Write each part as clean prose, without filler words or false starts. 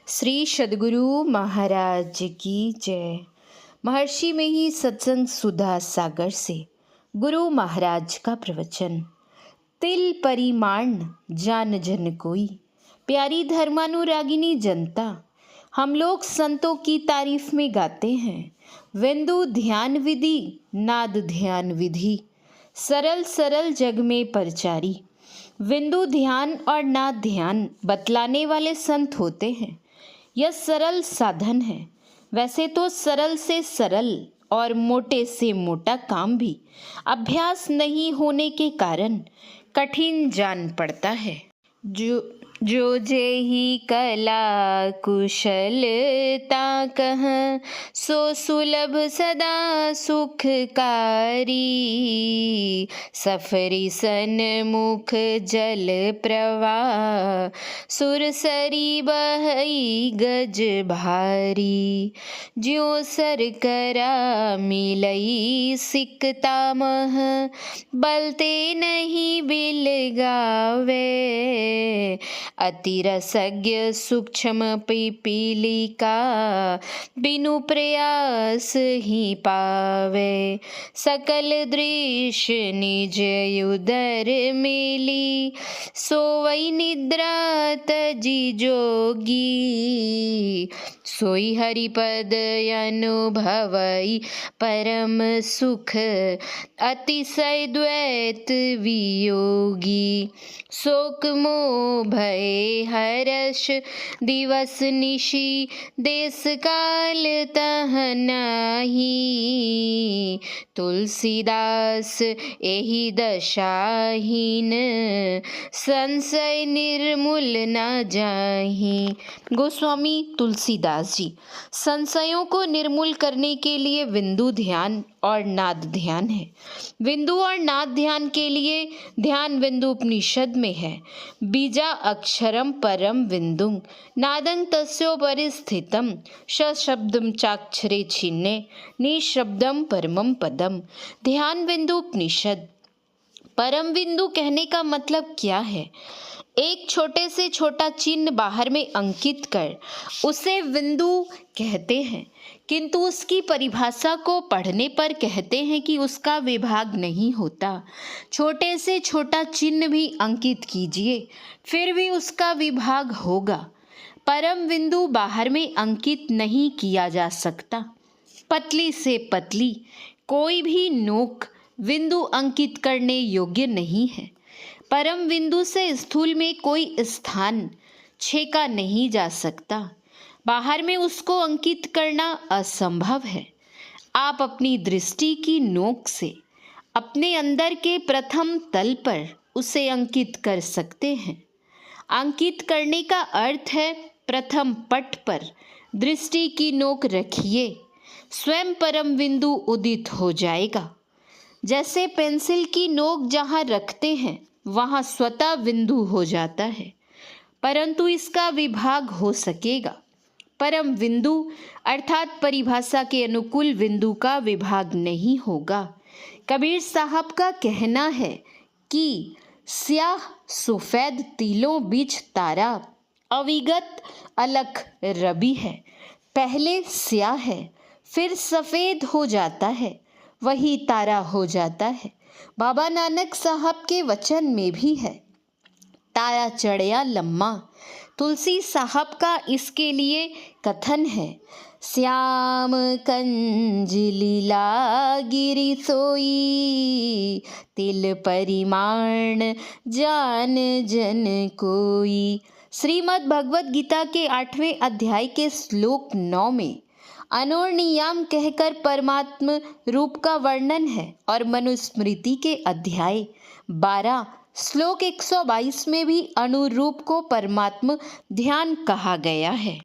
श्री सद्गुरु महाराज की जय। महर्षि में ही सत्संग सुधा सागर से गुरु महाराज का प्रवचन। तिल परिमाण जान जन कोई, प्यारी धर्मानुरागिनी जनता। हम लोग संतों की तारीफ में गाते हैं, विंदु ध्यान विधि नाद ध्यान विधि, सरल सरल जग में परचारी। विंदु ध्यान और नाद ध्यान बतलाने वाले संत होते हैं। यह सरल साधन है। वैसे तो सरल से सरल और मोटे से मोटा काम भी अभ्यास नहीं होने के कारण कठिन जान पड़ता है। जो जेहि कला कुशलता कह, सो सुलभ सदा सुखकारी। सफरी सन्मुख जल प्रवाह, सुरसरी बहई गज भारी। ज्यों सरकरा मिलई सिकता मह, बलते नहीं बिल गावे। अति रसज्ञ सूक्ष्म पिपीलिका, बिनु प्रयास ही पावे। सकल दृश्य निज उदर मिली, सोई निद्रा तजी जोगी। सोई हरिपद अनुभवई परम सुख, अतिशय द्वैत वियोगी। शोक मोह भय हर्ष दिवस निशि, देश काल तह नाही। तुलसीदास एहि दशाहीन, संशय निर्मूल न जाहि। गोस्वामी तुलसीदास जी। संशयों को निर्मूल करने के लिए विंदु ध्यान और नाद ध्यान है। विंदु और नाद ध्यान के लिए ध्यान बिंदु उपनिषद में है। बीजा अक्षरम परम विंदुं, नादं तस्योपरि स्थितम्, सशब्दं चाक्षरे छिन्ने, निशब्दं परमं पदम। ध्यान बिंदु उपनिषद। परम बिंदु कहने का मतलब क्या है? एक छोटे से छोटा चिन्ह बाहर में अंकित कर उसे बिंदु कहते हैं, किंतु उसकी परिभाषा को पढ़ने पर कहते हैं कि उसका विभाग नहीं होता। छोटे से छोटा चिन्ह भी अंकित कीजिए, फिर भी उसका विभाग होगा। परम बिंदु बाहर में अंकित नहीं किया जा सकता। पतली से पतली कोई भी नोक बिंदु अंकित करने योग्य नहीं है। परम बिंदु से स्थूल में कोई स्थान छेका नहीं जा सकता। बाहर में उसको अंकित करना असंभव है। आप अपनी दृष्टि की नोक से अपने अंदर के प्रथम तल पर उसे अंकित कर सकते हैं। अंकित करने का अर्थ है प्रथम पट पर दृष्टि की नोक रखिए, स्वयं परम बिंदु उदित हो जाएगा। जैसे पेंसिल की नोक जहाँ रखते हैं वहाँ स्वतः बिंदु हो जाता है, परंतु इसका विभाग हो सकेगा। परम बिंदु अर्थात परिभाषा के अनुकूल बिंदु का विभाग नहीं होगा। कबीर साहब का कहना है कि स्याह सफेद तिलों बीच तारा, अविगत अलख रवि है। पहले स्याह है, फिर सफ़ेद हो जाता है, वही तारा हो जाता है। बाबा नानक साहब के वचन में भी है, तारा चढ़या लम्मा। तुलसी साहब का इसके लिए कथन है, श्याम कंज लीला गिरि सोई, तिल परिमाण जान जन कोई। श्रीमद् भगवत गीता के 8वें अध्याय के श्लोक 9 में अनुर्नियाम कहकर परमात्म रूप का वर्णन है और मनुस्मृति के अध्याय 12 श्लोक 122 में भी अनुरूप को परमात्म ध्यान कहा गया है।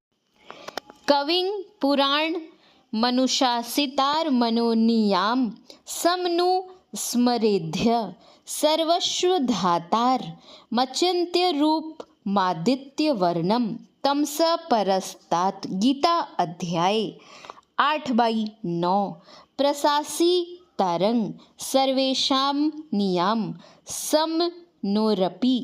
कविं पुराण मनुशासितार मनोनियाम, समनु स्मरेध्य सर्वस्व धातार, मचिंत्य रूप मादित्य वर्णम, तमस परस्तात। गीता अध्याय 8/9। प्रशासी तरंग सर्वेषां नियाम सम नोरपि,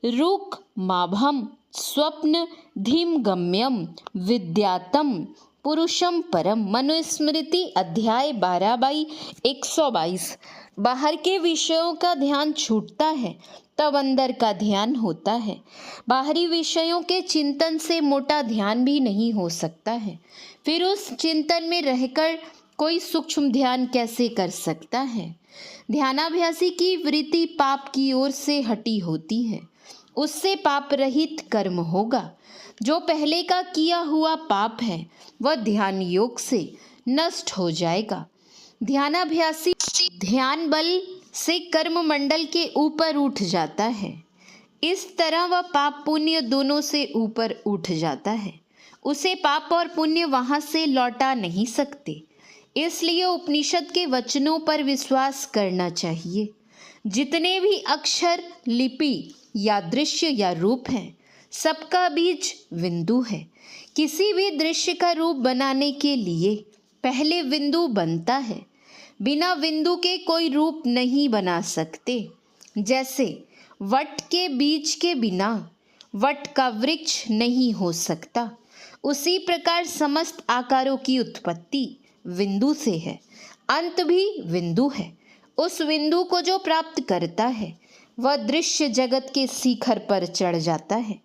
रुक माभम स्वप्न धीम गम्यम विद्यातम पुरुषम परम। मनुस्मृति अध्याय 12/122। बाहर के विषयों का ध्यान छूटता है तब अंदर का ध्यान होता है। बाहरी विषयों के चिंतन से मोटा ध्यान भी नहीं हो सकता है। फिर उस चिंतन में रहकर कोई सूक्ष्म ध्यान कैसे कर सकता है। ध्यानाभ्यासी की वृत्ति पाप की ओर से हटी होती है, उससे पाप रहित कर्म होगा। जो पहले का किया हुआ पाप है वह ध्यान योग से नष्ट हो जाएगा। ध्यानाभ्यासी ध्यान बल से कर्म मंडल के ऊपर उठ जाता है। इस तरह वह पाप पुण्य दोनों से ऊपर उठ जाता है। उसे पाप और पुण्य वहां से लौटा नहीं सकते। इसलिए उपनिषद के वचनों पर विश्वास करना चाहिए। जितने भी अक्षर, लिपि या दृश्य या रूप हैं, सबका बीज बिंदु है। किसी भी दृश्य का रूप बनाने के लिए पहले बिंदु बनता है। बिना बिंदु के कोई रूप नहीं बना सकते। जैसे वट के बीज के बिना वट का वृक्ष नहीं हो सकता, उसी प्रकार समस्त आकारों की उत्पत्ति बिंदु से है, अंत भी बिंदु है। उस बिंदु को जो प्राप्त करता है वह दृश्य जगत के शिखर पर चढ़ जाता है।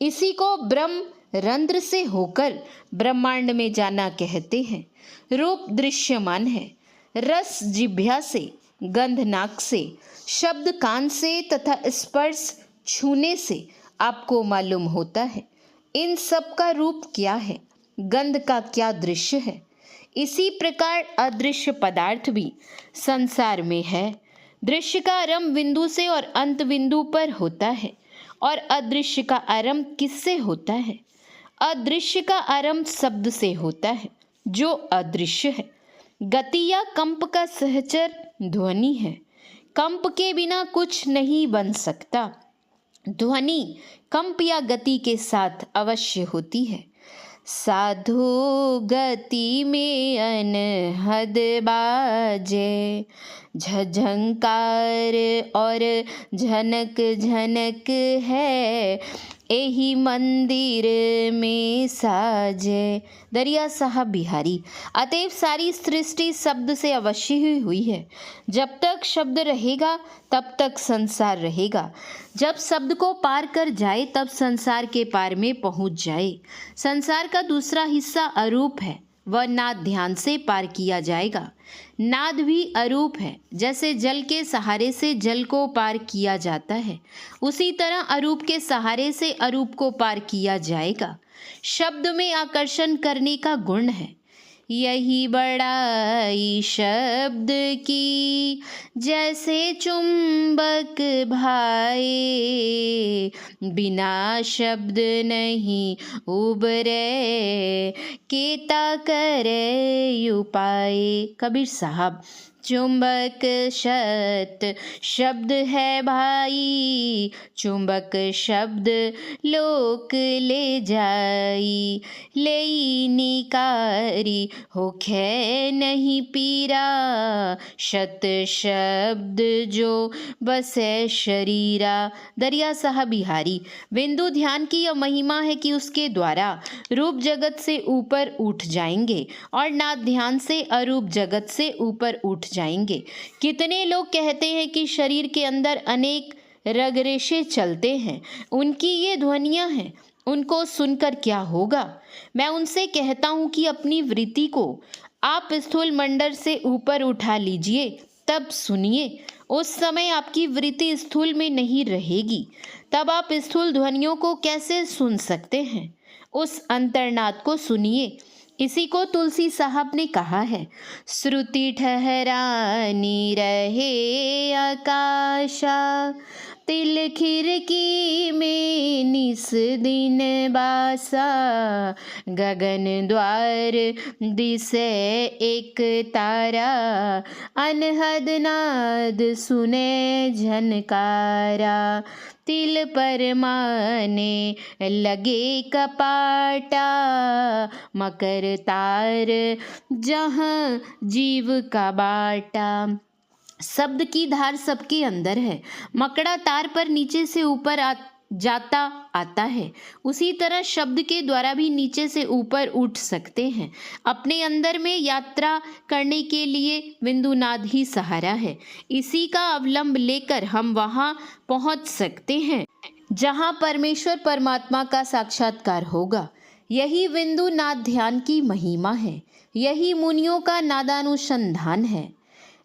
इसी को ब्रह्म रंध्र से होकर ब्रह्मांड में जाना कहते हैं। रूप दृश्यमान है, रस जिह्वा से, गंध नाक से, शब्द कान से तथा स्पर्श छूने से आपको मालूम होता है। इन सब का रूप क्या है, गंध का क्या दृश्य है। इसी प्रकार अदृश्य पदार्थ भी संसार में है। दृश्य का आरंभ बिंदु से और अंत बिंदु पर होता है। और अदृश्य का आरंभ किससे होता है? अदृश्य का आरंभ शब्द से होता है जो अदृश्य है। गति या कंप का सहचर ध्वनि है। कंप के बिना कुछ नहीं बन सकता। ध्वनि कंप या गति के साथ अवश्य होती है। साधु गति में अनहद बाजे, झझंकार और झनक झनक है, एही मंदिर में साजे। दरिया साहब बिहारी। अतएव सारी सृष्टि शब्द से अवश्य ही हुई है। जब तक शब्द रहेगा तब तक संसार रहेगा। जब शब्द को पार कर जाए तब संसार के पार में पहुंच जाए। संसार का दूसरा हिस्सा अरूप है, वह नाद ध्यान से पार किया जाएगा। नाद भी अरूप है। जैसे जल के सहारे से जल को पार किया जाता है, उसी तरह अरूप के सहारे से अरूप को पार किया जाएगा। शब्द में आकर्षण करने का गुण है। यही बड़ाई शब्द की, जैसे चुंबक भाए, बिना शब्द नहीं उबरे, केता करे उपाय। कबीर साहब। चुंबक शत शब्द है भाई, चुंबक शब्द लोक ले जाई, ले निकारी होखे नहीं पीरा, शत शब्द जो बसे शरीरा। दरिया साहब बिहारी। बिंदु ध्यान की यह महिमा है कि उसके द्वारा रूप जगत से ऊपर उठ जाएंगे और नाद ध्यान से अरूप जगत से ऊपर उठ जाएंगे। कितने लोग कहते हैं कि शरीर के अंदर अनेक रगरेशे चलते हैं, उनकी ये ध्वनियां हैं, उनको सुनकर क्या होगा? मैं उनसे कहता हूं कि अपनी वृत्ति को आप स्थूल मंडल से ऊपर उठा लीजिए, तब सुनिए। उस समय आपकी वृत्ति स्थूल में नहीं रहेगी, तब आप स्थूल ध्वनियों को कैसे सुन सकते हैं? उस अंतर्नाद को सुनिए। इसी को तुलसी साहब ने कहा है, श्रुति ठहरानी रहे आकाशा, तिल खिड़की में निस दिन बासा, गगन द्वार दिसे एक तारा, अनहद नाद सुने झनकारा, तिल पर माने लगे कपाटा, मकर तार जहाँ जीव का बाटा। शब्द की धार सबके अंदर है। मकड़ा तार पर नीचे से ऊपर जाता आता है, उसी तरह शब्द के द्वारा भी नीचे से ऊपर उठ सकते हैं। अपने अंदर में यात्रा करने के लिए बिंदुनाद ही सहारा है। इसी का अवलंब लेकर हम वहाँ पहुँच सकते हैं जहाँ परमेश्वर परमात्मा का साक्षात्कार होगा। यही बिंदुनाद ध्यान की महिमा है। यही मुनियों का नादानुसंधान है।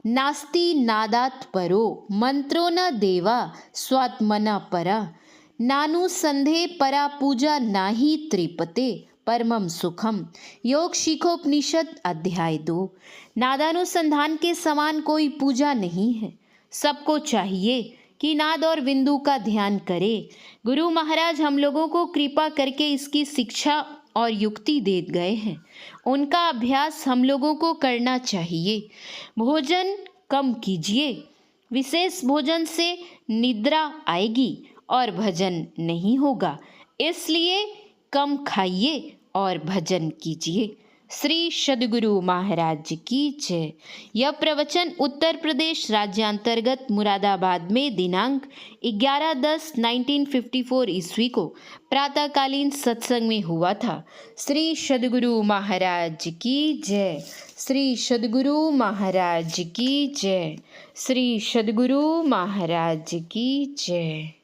नास्ति नादात परो मंत्रो न देवा स्वात्मना परा, नानु संधे परा पूजा नाही त्रिपते परमम सुखम। योग शिखोपनिषद अध्याय 2। नादानुसंधान के समान कोई पूजा नहीं है। सबको चाहिए कि नाद और बिंदु का ध्यान करे। गुरु महाराज हम लोगों को कृपा करके इसकी शिक्षा और युक्ति दे गए हैं। उनका अभ्यास हम लोगों को करना चाहिए। भोजन कम कीजिए। विशेष भोजन से निद्रा आएगी और भजन नहीं होगा, इसलिए कम खाइए और भजन कीजिए। श्री सद्गुरु महाराज की जय। यह प्रवचन उत्तर प्रदेश राज्यांतर्गत मुरादाबाद में दिनांक 11/10/1954 ईस्वी को प्रातःकालीन सत्संग में हुआ था। श्री सद्गुरु महाराज की जय। श्री सद्गुरु महाराज की जय। श्री सद्गुरु महाराज की जय।